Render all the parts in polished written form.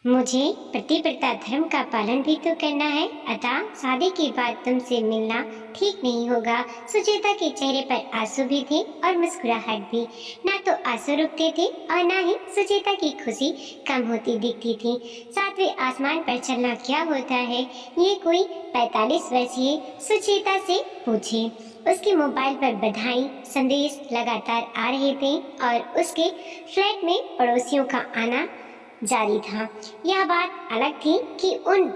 मुझे पतिव्रता धर्म का पालन भी तो करना है, अतः शादी के बाद तुमसे मिलना ठीक नहीं होगा। सुचेता के चेहरे पर आंसू भी थे और मुस्कुराहट भी। ना तो आंसू रुकते थे और ना ही सुचेता की खुशी कम होती दिखती थी। सातवें आसमान पर चलना क्या होता है, ये कोई 45 वर्षीय सुचेता से पूछे। उसके मोबाइल पर बधाई संदेश लगातार आ रहे थे और उसके फ्लैट में पड़ोसियों का आना जारी था। यह बात अलग थी कि उन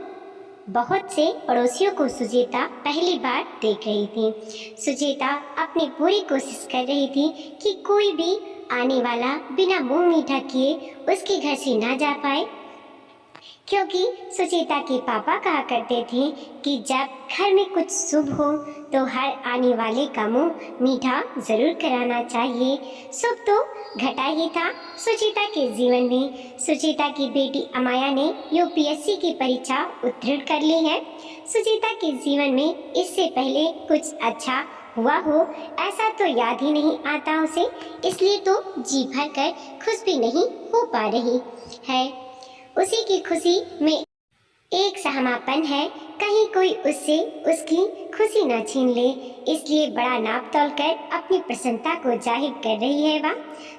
बहुत से पड़ोसियों को सुचेता पहली बार देख रही थी। सुचेता अपनी पूरी कोशिश कर रही थी कि कोई भी आने वाला बिना मुंह मीठा किए उसके घर से ना जा पाए, क्योंकि सुचेता के पापा कहा करते थे कि जब घर में कुछ शुभ हो तो हर आने वाले का मुंह मीठा जरूर कराना चाहिए। शुभ तो घटा ही था सुचेता के जीवन में। सुचेता की बेटी अमाया ने यूपीएससी की परीक्षा उत्तीर्ण कर ली है। सुचेता के जीवन में इससे पहले कुछ अच्छा हुआ हो ऐसा तो याद ही नहीं आता उसे, इसलिए तो जी भर कर खुश भी नहीं हो पा रही है। उसी की खुशी में एक सहमापन है, कहीं कोई उससे उसकी खुशी न छीन ले, इसलिए बड़ा नाप तोल कर अपनी प्रसन्नता को जाहिर कर रही है वह।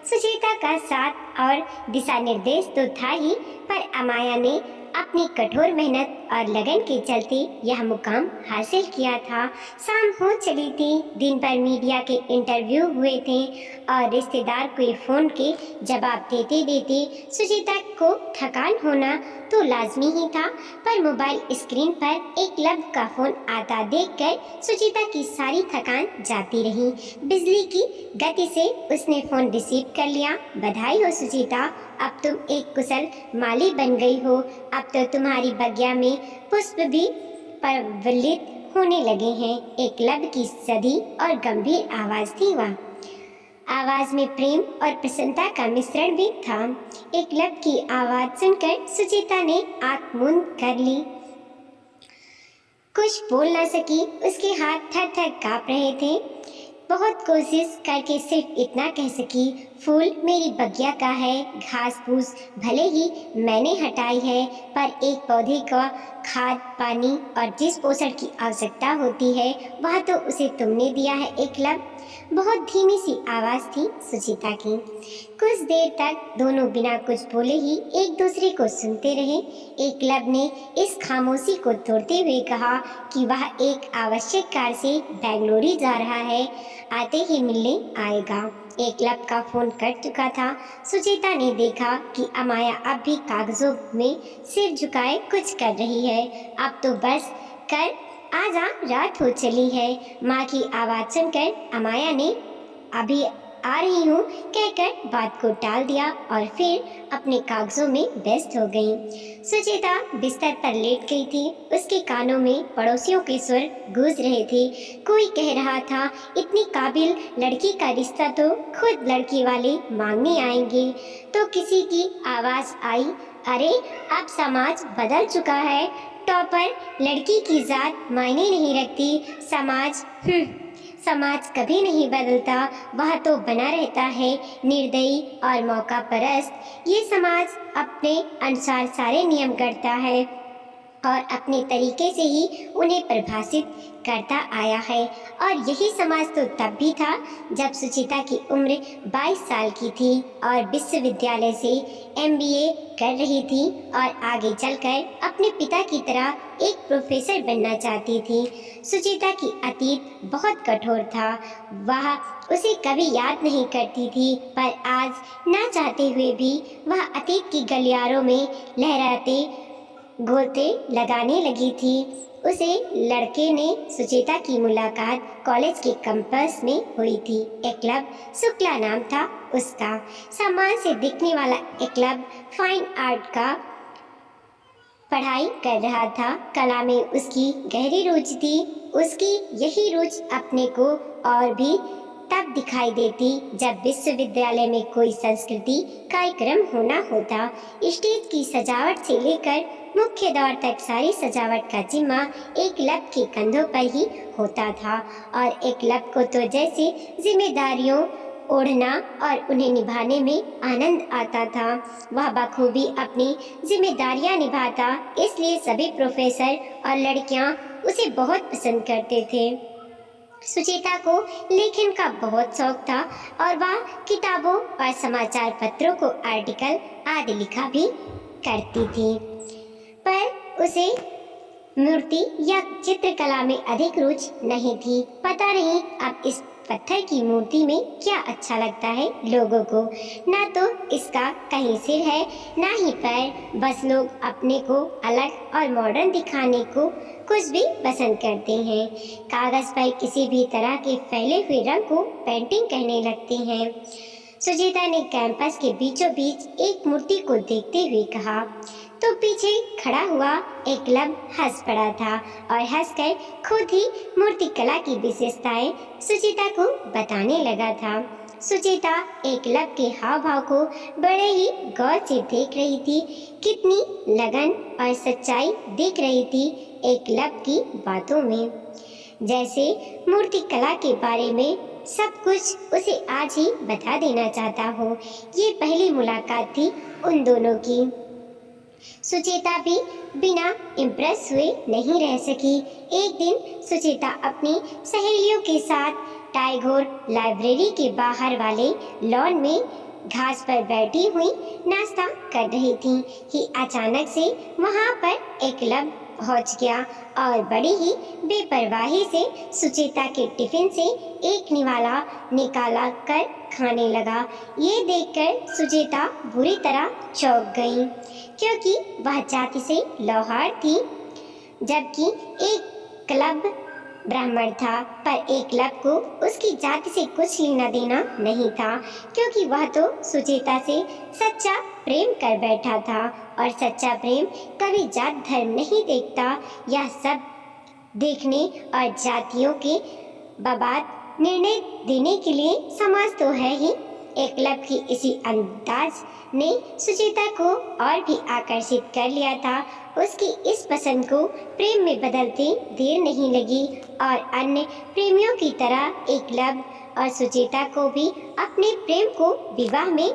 सुचेता का साथ और दिशा निर्देश तो था ही, पर अमाया ने अपनी कठोर मेहनत और लगन के चलते यह मुकाम हासिल किया था। शाम हो चली थी, दिन भर मीडिया के इंटरव्यू हुए थे और रिश्तेदार को फोन के जवाब देते देते सुचेता को थकान होना तो लाजमी ही था, पर मोबाइल स्क्रीन पर एक लब का फोन आता देखकर सुचेता की सारी थकान जाती रही। बिजली की गति से उसने फोन रिसीव कर लिया। बधाई हो सुचेता, अब तुम एक कुशल माली बन गई हो। अब तो तुम्हारी बगिया में पुष्प भी प्रज्वलित होने लगे हैं। एक लब की सधी और गंभीर आवाज थी वह। आवाज में प्रेम और प्रसन्नता का मिश्रण भी था। एक लब की आवाज सुनकर सुचेता ने आंख मूंद कर ली। कुछ बोल न सकी, उसके हाथ थर थर कांप रहे थे। बहुत कोशिश करके सिर्फ इतना कह सकी, फूल मेरी बगिया का है, घास फूस भले ही मैंने हटाई है, पर एक पौधे का खाद पानी और जिस पोषण की आवश्यकता होती है वह तो उसे तुमने दिया है एक लब। बहुत धीमी सी आवाज थी सुचेता की। कुछ देर तक दोनों बिना कुछ बोले ही एक दूसरे को सुनते रहे। एक लब ने इस खामोशी को तोड़ते हुए कहा कि वह एक आवश्यक कार्य से बेंगलुरु जा रहा है, आते ही मिलने आएगा। एक लब का फोन कट चुका था। सुचेता ने देखा कि अमाया अब भी कागजों में सिर झुकाए कुछ कर रही है। अब तो बस कर, आजा, रात हो चली है। माँ की आवाज़ सुनकर अमाया ने अभी आ रही हूँ कहकर बात को टाल दिया और फिर अपने कागजों में व्यस्त हो गई। सुचेता बिस्तर पर लेट गई थी। उसके कानों में पड़ोसियों के सुर गूंज रहे थे। कोई कह रहा था, इतनी काबिल लड़की का रिश्ता तो खुद लड़की वाले मांगने आएंगे। तो किसी की आवाज़ आई, अरे अब समाज बदल चुका है, टॉपर लड़की की जात मायने नहीं रखती। समाज कभी नहीं बदलता, वह तो बना रहता है निर्दयी और मौका परस्त। ये समाज अपने अनुसार सारे नियम गढ़ता है और अपने तरीके से ही उन्हें परिभाषित करता आया है। और यही समाज तो तब भी था जब सुचेता की उम्र 22 साल की थी और विश्वविद्यालय से एमबीए कर रही थी और आगे चलकर अपने पिता की तरह एक प्रोफेसर बनना चाहती थी। सुचेता की अतीत बहुत कठोर था। वह उसे कभी याद नहीं करती थी, पर आज ना चाहते हुए भी वह अतीत की गलियारों में लहराते गोते लगाने लगी थी। उसे लड़के ने सुचेता की मुलाकात कॉलेज के कैंपस में हुई थी। एकलब शुक्ला नाम था उसका। सामान्य से दिखने वाला एकलब फाइन आर्ट का पढ़ाई कर रहा था। कला में उसकी गहरी रुचि थी। उसकी यही रुचि अपने को और भी तब दिखाई देती जब विश्वविद्यालय में कोई संस्कृति कार्यक्रम होना होता। स्टेज की सजावट से लेकर मुख्य द्वार तक सारी सजावट का जिम्मा एक लब के कंधों पर ही होता था और एक लब को तो जैसे जिम्मेदारियों ओढ़ना और उन्हें निभाने में आनंद आता था। वह बखूबी अपनी जिम्मेदारियां निभाता, इसलिए सभी प्रोफेसर और लड़कियां उसे बहुत पसंद करते थे। सुचेता को लेखन का बहुत शौक था और वह किताबों और समाचार पत्रों को आर्टिकल आदि लिखा भी करती थी, पर उसे मूर्ति या चित्रकला में अधिक रुचि नहीं थी। पता नहीं अब इस पत्थर की मूर्ति में क्या अच्छा लगता है लोगों को। ना तो इसका कहीं सिर है, ना ही पैर, बस लोग अपने को अलग और मॉडर्न दिखाने को कुछ भी पसंद करते हैं। कागज पर किसी भी तरह के फैले हुए रंग को पेंटिंग कहने लगते हैं। सुचेता ने कैंपस के बीचों बीच एक मूर्ति को देखते हुए कहा तो पीछे खड़ा हुआ एकलव्य हंस पड़ा था और हंसकर खुद ही मूर्तिकला की विशेषताएं सुचेता को बताने लगा था। सुचेता एकलव्य के हाव भाव को बड़े ही गौर से देख रही थी। कितनी लगन और सच्चाई दिख रही थी एकलव्य की बातों में, जैसे मूर्तिकला के बारे में सब कुछ उसे आज ही बता देना चाहता हो। ये पहली मुलाकात थी उन दोनों की। सुचेता भी बिना इम्प्रेस हुए नहीं रह सकी। एक दिन सुचेता अपनी सहेलियों के साथ टैगोर लाइब्रेरी के बाहर वाले लॉन में घास पर बैठी हुई नाश्ता कर रही थी कि अचानक से वहां पर एकलव्य पहुंच गया और बड़ी ही बेपरवाही से सुचेता के टिफिन से एक निवाला निकाला कर खाने लगा। ये देखकर सुचेता बुरी तरह चौंक गई, क्योंकि वह जाति से लोहार थी, जबकि एकलव्य ब्राह्मण था। पर एकलव्य को उसकी जाति से कुछ लेना देना नहीं था, क्योंकि वह तो सुचेता से सच्चा प्रेम कर बैठा था और सच्चा प्रेम कभी जात धर्म नहीं देखता। यह सब देखने और जातियों के बाबत निर्णय देने के लिए समाज तो है ही। एकलव्य की इसी अंदाज ने सुचेता को और भी आकर्षित कर लिया था। उसकी इस पसंद को प्रेम में बदलते देर नहीं लगी और अन्य प्रेमियों की तरह एकलव्य और सुचेता को भी अपने प्रेम को विवाह में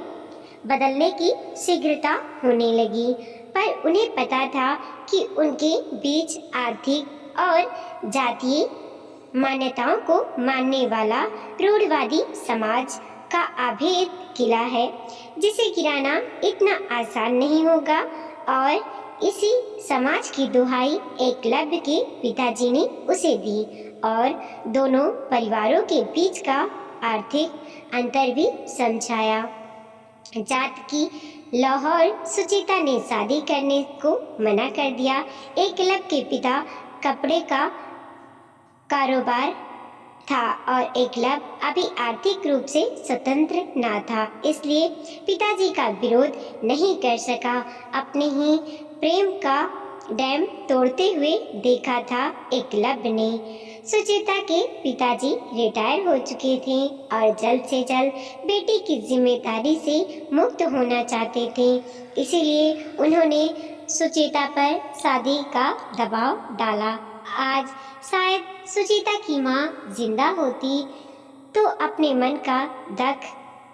बदलने की शीघ्रता होने लगी। पर उन्हें पता था कि उनके बीच आर्थिक और जातीय मान्यताओं को मानने वाला रूढ़वादी समाज का अभेद किला है, जिसे गिराना इतना आसान नहीं होगा। और इसी समाज की दुहाई एकलव्य के पिताजी ने उसे दी और दोनों परिवारों के बीच का आर्थिक अंतर भी समझाया। जात की लाहौर सुचेता ने शादी करने को मना कर दिया। एकलव्य के पिता कपड़े का कारोबार था और एकलव्य अभी आर्थिक रूप से स्वतंत्र न था, इसलिए पिताजी का विरोध नहीं कर सका। अपने ही प्रेम का डैम तोड़ते हुए देखा था एकलव्य ने। सुचेता के पिताजी रिटायर हो चुके थे और जल्द से जल्द बेटी की जिम्मेदारी से मुक्त होना चाहते थे, इसीलिए उन्होंने सुचेता पर शादी का दबाव डाला। आज शायद सुचेता की माँ जिंदा होती तो अपने मन का दुख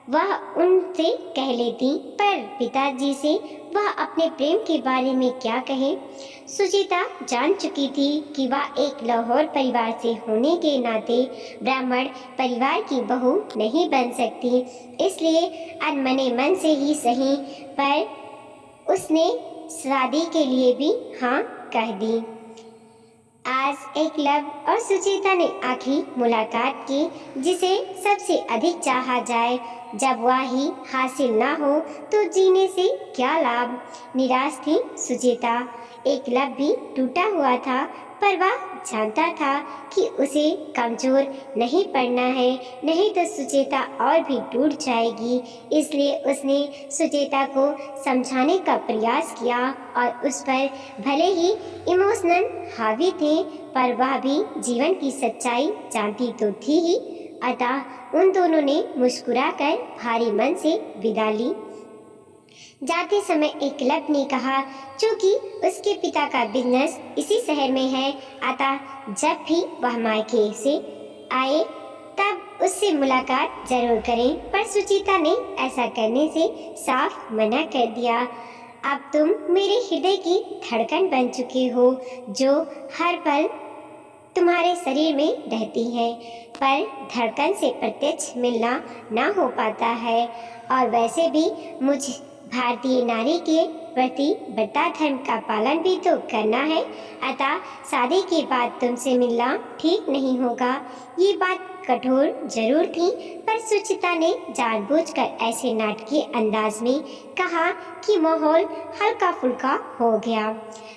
वह उनसे कह लेती, पर पिताजी से वह अपने प्रेम के बारे में क्या कहे। सुचेता जान चुकी थी कि वह एक लाहौर परिवार से होने के नाते ब्राह्मण परिवार की बहू नहीं बन सकती, इसलिए अनमने मन से ही सही पर उसने शादी के लिए भी हाँ कह दी। आज एकलव्य और सुचेता ने आखिरी मुलाकात की, जिसे सबसे अधिक चाहा जाए। जब वह ही हासिल ना हो तो जीने से क्या लाभ। निराश थी सुचेता। एकलव्य भी टूटा हुआ था, पर वह जानता था कि उसे कमजोर नहीं पड़ना है, नहीं तो सुचेता और भी टूट जाएगी। इसलिए उसने सुचेता को समझाने का प्रयास किया और उस पर भले ही इमोशनल हावी थे, पर वह भी जीवन की सच्चाई जानती तो थी ही। अतः उन दोनों ने मुस्कुराकर भारी मन से विदा ली। जाते समय एकलव्य ने कहा, चूंकि उसके पिता का बिजनेस इसी शहर में है, अतः जब भी वह मायके से आए तब उससे मुलाकात जरूर करें। पर सुचिता ने ऐसा करने से साफ मना कर दिया। अब तुम मेरे हृदय की धड़कन बन चुके हो, जो हर पल तुम्हारे शरीर में रहती है, पर धड़कन से प्रत्यक्ष मिलना ना हो पाता है। और वैसे भी मुझ भारतीय नारी के प्रति व्रता धर्म का पालन भी तो करना है, अतः शादी के बाद तुमसे मिलना ठीक नहीं होगा। ये बात कठोर जरूर थी, पर सुचिता ने जानबूझकर ऐसे नाटकीय अंदाज में कहा कि माहौल हल्का फुल्का हो गया।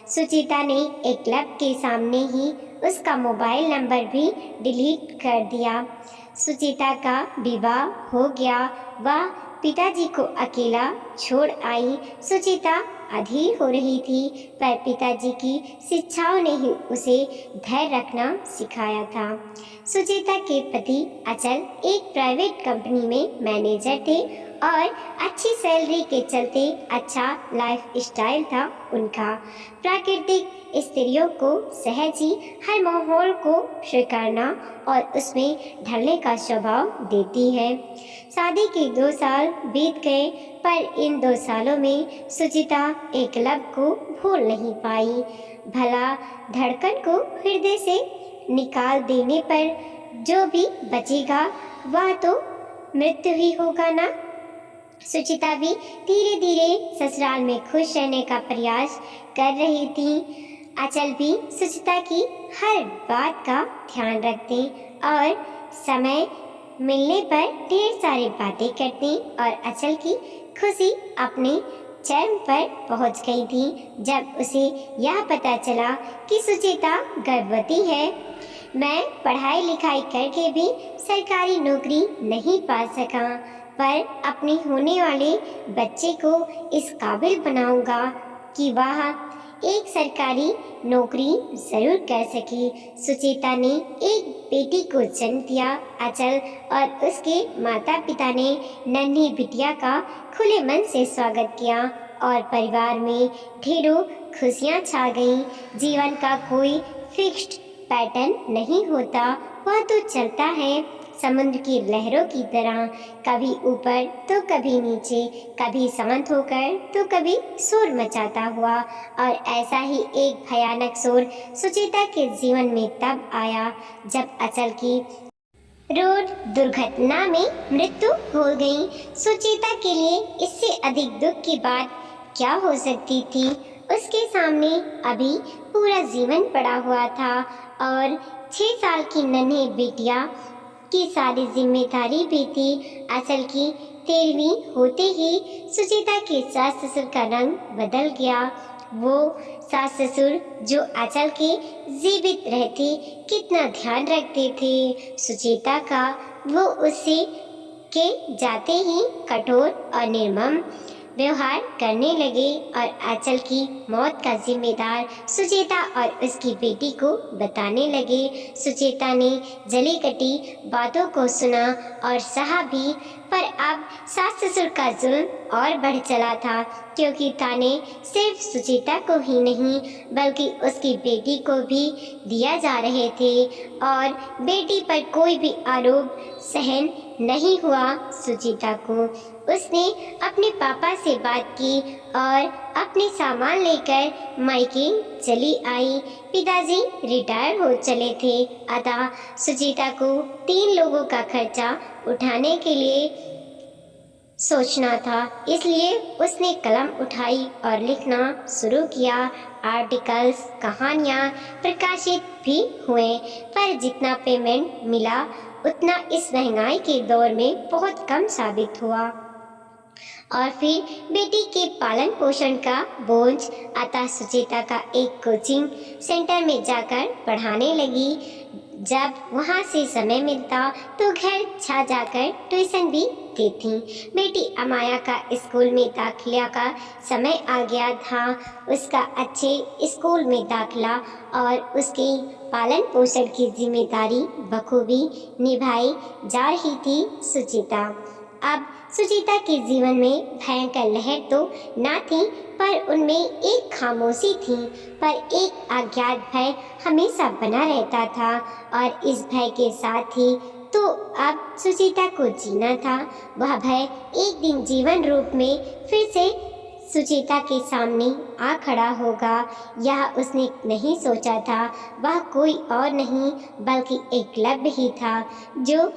सुचिता ने एक क्लब के सामने ही उसका मोबाइल नंबर भी डिलीट कर दिया। सुचिता का विवाह हो गया। वह पिताजी को अकेला छोड़ आई। सुचिता अधीर हो रही थी, पर पिताजी की शिक्षाओं ने ही उसे धैर्य रखना सिखाया था। सुचिता के पति अचल एक प्राइवेट कंपनी में मैनेजर थे और अच्छी सैलरी के चलते अच्छा लाइफ स्टाइल था उनका। प्राकृतिक स्त्रियों को सहज ही हर माहौल को स्वीकारना और उसमें ढलने का स्वभाव देती है। शादी के 2 साल बीत गए, पर इन 2 सालों में सुचिता एक लब को भूल नहीं पाई। भला धड़कन को हृदय से निकाल देने पर जो भी बचेगा वह तो मृत्यु ही होगा ना। सुचिता भी धीरे धीरे ससुराल में खुश रहने का प्रयास कर रही थी। अचल भी सुचिता की हर बात का ध्यान रखते और समय मिलने पर ढेर सारी बातें करते और अचल की खुशी अपने चरम पर पहुंच गई थी जब उसे यह पता चला कि सुचिता गर्भवती है। मैं पढ़ाई लिखाई करके भी सरकारी नौकरी नहीं पा सका, पर अपने होने वाले बच्चे को इस काबिल बनाऊंगा कि वह एक सरकारी नौकरी जरूर कर सके। सुचिता ने एक बेटी को जन्म दिया। अचल और उसके माता पिता ने नन्ही बिटिया का खुले मन से स्वागत किया और परिवार में ढेरों खुशियां छा गईं। जीवन का कोई फिक्स्ड पैटर्न नहीं होता, वह तो चलता है समुद्र की लहरों की तरह, कभी ऊपर तो कभी नीचे, कभी शांत होकर तो कभी शोर मचाता हुआ। और ऐसा ही एक भयानक शोर सुचिता के जीवन में तब आया जब अचल की रोड दुर्घटना में मृत्यु हो गई। सुचिता के लिए इससे अधिक दुख की बात क्या हो सकती थी। उसके सामने अभी पूरा जीवन पड़ा हुआ था और 6 साल की नन्ही बिटिया की सारी जिम्मेदारी भी थी। अचल की 13वीं होते ही सुचिता के सास ससुर का रंग बदल गया। वो सास ससुर जो अचल के जीवित रहते कितना ध्यान रखते थे सुचिता का, वो उससे के जाते ही कठोर और निर्मम व्यवहार करने लगे और अचल की मौत का जिम्मेदार सुचेता और उसकी बेटी को बताने लगे। सुचेता ने जली कटी बातों को सुना और सहा भी, पर अब सास ससुर का जुल्म और बढ़ चला था, क्योंकि ताने सिर्फ सुचेता को ही नहीं बल्कि उसकी बेटी को भी दिया जा रहे थे और बेटी पर कोई भी आरोप सहन नहीं हुआ। सुचिता को उसने अपने पापा से बात की और अपने सामान लेकर मायके चली आई। पिताजी रिटायर हो चले थे, अतः सुचिता को 3 लोगों का खर्चा उठाने के लिए सोचना था, इसलिए उसने कलम उठाई और लिखना शुरू किया। आर्टिकल्स, कहानियाँ प्रकाशित भी हुए, पर जितना पेमेंट मिला उतना इस महंगाई के दौर में बहुत कम साबित हुआ। और फिर बेटी के पालन पोषण का बोझ, अतः सुचेता का एक कोचिंग सेंटर में जाकर पढ़ाने लगी। जब वहाँ से समय मिलता तो घर छा जाकर ट्यूशन भी देती। बेटी अमाया का स्कूल में दाखिला का समय आ गया था। उसका अच्छे स्कूल में दाखिला और उसके पालन पोषण की जिम्मेदारी बखूबी निभाई जा रही थी सुचिता। अब सुचिता के जीवन में भयंकर लहर तो ना थी, पर उनमें एक खामोशी थी, पर एक अज्ञात भय हमेशा बना रहता था और इस भय के साथ ही तो अब सुचिता को जीना था। वह भय एक दिन जीवन रूप में फिर से सुचिता के सामने आ खड़ा होगा। यह उसने नहीं सोचा था। वह कोई और नहीं बल्कि एकलव्य ही था, जो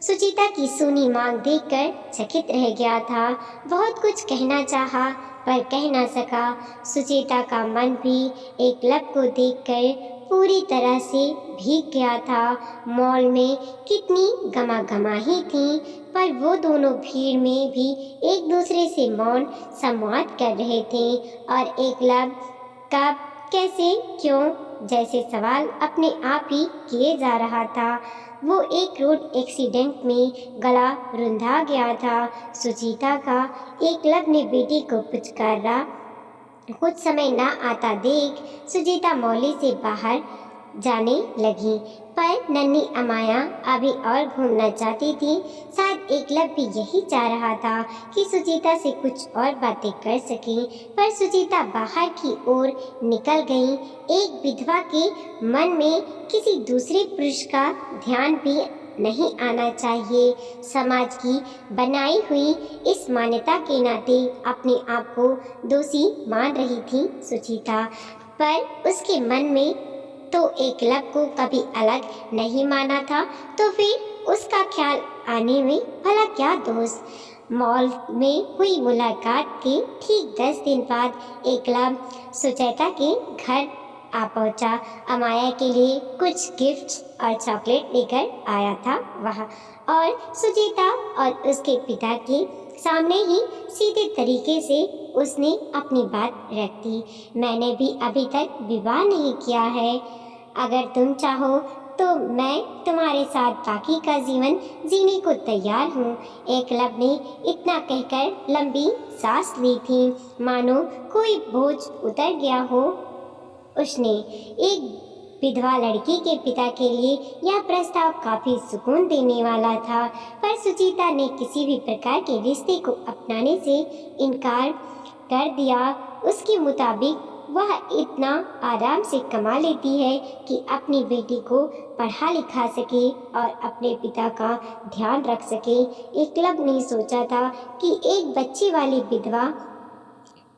सुचिता की सूनी मांग देखकर चकित रह गया था। बहुत कुछ कहना चाहा पर कह ना सका। सुचिता का मन भी एकलव्य को देखकर पूरी तरह से भीग गया था। मॉल में कितनी गमागमाही थी, पर वो दोनों भीड़ में भी एक दूसरे से मौन संवाद कर रहे थे। और एकलव्य कब, कैसे, क्यों जैसे सवाल अपने आप ही किए जा रहा था। वो एक रोड एक्सीडेंट में गला रुंधा गया था। सुचिता का एकलव्य ने बेटी को पुचकारा। कुछ समय ना आता देख सुचिता मौली से बाहर जाने लगी, पर नन्ही अमाया अभी और घूमना चाहती थी। शायद एकलव्य भी यही चाह रहा था कि सुचिता से कुछ और बातें कर सके, पर सुचिता बाहर की ओर निकल गई। एक विधवा के मन में किसी दूसरे पुरुष का ध्यान भी नहीं आना चाहिए। समाज की बनाई हुई इस मान्यता के नाते अपने आप को दोषी मान रही थी सुचिता, पर उसके मन में तो एकलव्य को कभी अलग नहीं माना था, तो फिर उसका ख्याल आने में भला क्या दोष। मॉल में हुई मुलाकात के ठीक 10 दिन बाद एकलव्य सुचिता के घर आ पहुंचा। अमाया के लिए कुछ गिफ्ट्स और चॉकलेट लेकर आया था वह, और सुचिता और उसके पिता के सामने ही सीधे तरीके से उसने अपनी बात रख दी। मैंने भी अभी तक विवाह नहीं किया है। अगर तुम चाहो तो मैं तुम्हारे साथ बाकी का जीवन जीने को तैयार हूँ। एकलव्य ने इतना कहकर लंबी सांस ली थी, मानो कोई बोझ उतर गया हो। उसने एक विधवा लड़की के पिता के लिए यह प्रस्ताव काफी सुकून देने वाला था, पर सुचिता ने किसी भी प्रकार के रिश्ते को अपनाने से इनकार कर दिया। उसके मुताबिक वह इतना आराम से कमा लेती है कि अपनी बेटी को पढ़ा लिखा सके और अपने पिता का ध्यान रख सके। एकलव्य ने सोचा था कि एक बच्चे वाली विधवा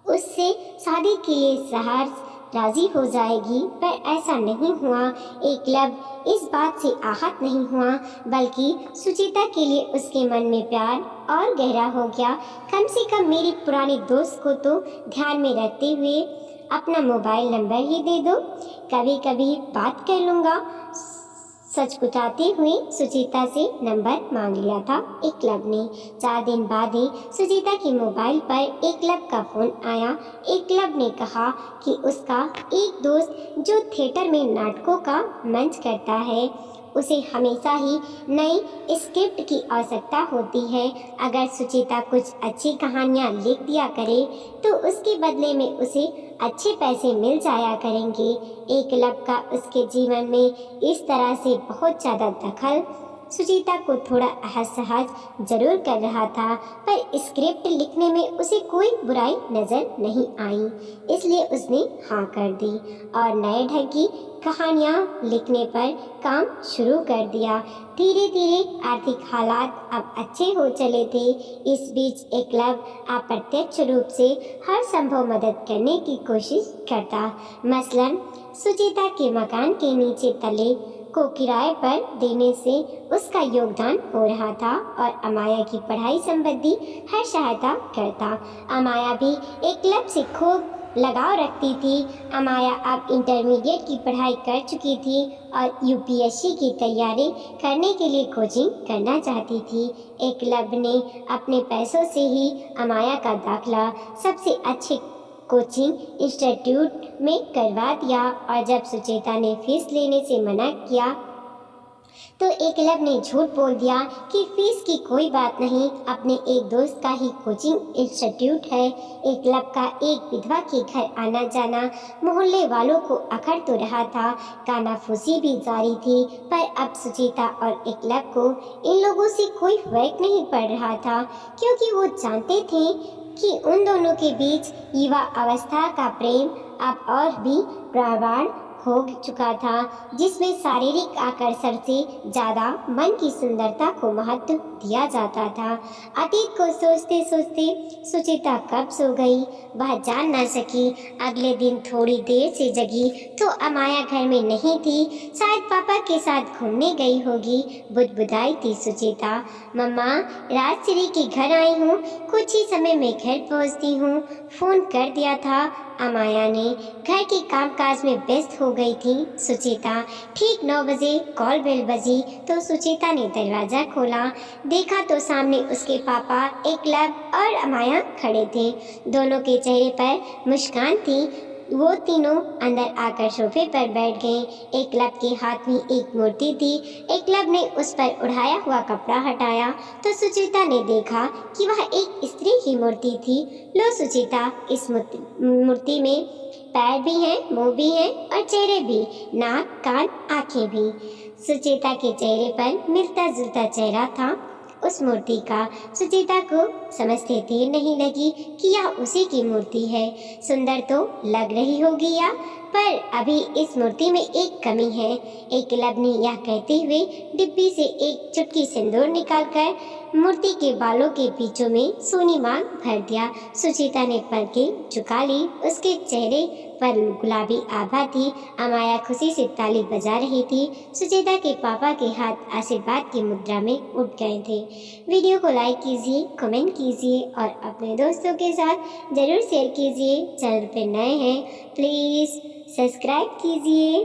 उससे शादी के लिए सहर्ष राजी हो जाएगी, पर ऐसा नहीं हुआ। एकलव्य इस बात से आहत नहीं हुआ, बल्कि सुचिता के लिए उसके मन में प्यार और गहरा हो गया। कम से कम मेरी पुरानी दोस्त को तो ध्यान में रखते हुए अपना मोबाइल नंबर ही दे दो, कभी कभी बात कर लूँगा। सचकुचाते हुए सुचिता से नंबर मांग लिया था एकलव्य ने। 4 दिन बाद ही सुचिता के मोबाइल पर एकलव्य का फोन आया। एकलव्य ने कहा कि उसका एक दोस्त जो थिएटर में नाटकों का मंच करता है, उसे हमेशा ही नई स्क्रिप्ट की आवश्यकता होती है। अगर सुचिता कुछ अच्छी कहानियाँ लिख दिया करे तो उसके बदले में उसे अच्छे पैसे मिल जाया करेंगे। एकलव्य का उसके जीवन में इस तरह से बहुत ज़्यादा दखल सुचिता को थोड़ा असहज जरूर कर रहा था, पर स्क्रिप्ट लिखने में उसे कोई बुराई नजर नहीं आई, इसलिए उसने हाँ कर दी और नए ढंग की कहानियाँ लिखने पर काम शुरू कर दिया। धीरे धीरे आर्थिक हालात अब अच्छे हो चले थे। इस बीच एकलव्य अप्रत्यक्ष रूप से हर संभव मदद करने की कोशिश करता। मसलन सुचिता के मकान के नीचे तले को किराए पर देने से उसका योगदान हो रहा था और अमाया की पढ़ाई संबंधी हर सहायता करता। अमाया भी एकलव्य से खूब लगाव रखती थी। अमाया अब इंटरमीडिएट की पढ़ाई कर चुकी थी और यूपीएससी की तैयारी करने के लिए कोचिंग करना चाहती थी। एकलव्य ने अपने पैसों से ही अमाया का दाखला सबसे अच्छे कोचिंग इंस्टीट्यूट में करवा दिया, और जब सुचेता ने फीस लेने से मना किया तो एकलव्य ने झूठ बोल दिया कि फीस की कोई बात नहीं, अपने एक दोस्त का ही कोचिंग इंस्टीट्यूट है। एकलव्य का एक विधवा के घर आना जाना मोहल्ले वालों को अखर तो रहा था, कानाफूसी भी जारी थी, पर अब सुचेता और एकलव्य को इन लोगों से कोई फर्क नहीं पड़ रहा था, क्योंकि वो जानते थे कि उन दोनों के बीच युवा अवस्था का प्रेम अब और भी प्रगाढ़ हो चुका था, जिसमें शारीरिक आकर्षण से ज़्यादा मन की सुंदरता को महत्व दिया जाता था। अतीत को सोचते सोचते सुचिता कब सो गई वह जान न सकी। अगले दिन थोड़ी देर से जगी तो अमाया घर में नहीं थी, शायद पापा के साथ घूमने गई होगी, बुदबुदाई थी सुचिता। मम्मा, राजश्री के घर आई हूँ, कुछ ही समय में घर पहुँचती हूँ, फोन कर दिया था। अमाया ने घर के कामकाज में व्यस्त हो गई थी सुचिता। ठीक 9 बजे कॉल बेल बजी तो सुचिता ने दरवाज़ा खोला। देखा तो सामने उसके पापा, एकलव्य और अमाया खड़े थे। दोनों के चेहरे पर मुस्कान थी। वो तीनों अंदर आकर सोफे पर बैठ गए। एकलव्य के हाथ में एक मूर्ति थी। एकलव्य ने उस पर उड़ाया हुआ कपड़ा हटाया तो सुचिता ने देखा कि वह एक स्त्री की मूर्ति थी। लो सुचिता, इस मूर्ति में पैर भी हैं, मुंह भी है और चेहरे भी, नाक, कान, आंखें भी। सुचिता के चेहरे पर मिलता जुलता चेहरा था उस मूर्ति का। सुचिता को समझते देर नहीं लगी कि यह उसी की मूर्ति है। सुंदर तो लग रही होगी या, पर अभी इस मूर्ति में एक कमी है। एकलव्य ने यह कहते हुए डिब्बी से एक चुटकी सिंदूर निकालकर मूर्ति के बालों के बीचों में सोनी मांग भर दिया। सुचिता ने पलकें झुका ली। उसके चेहरे पर गुलाबी आभा थी। अमाया खुशी से ताली बजा रही थी। सुचिता के पापा के हाथ आशीर्वाद की मुद्रा में उठ गए थे। वीडियो को लाइक कीजिए, कमेंट कीजिए और अपने दोस्तों के साथ ज़रूर शेयर कीजिए। चैनल पर नए हैं प्लीज़ सब्सक्राइब कीजिए।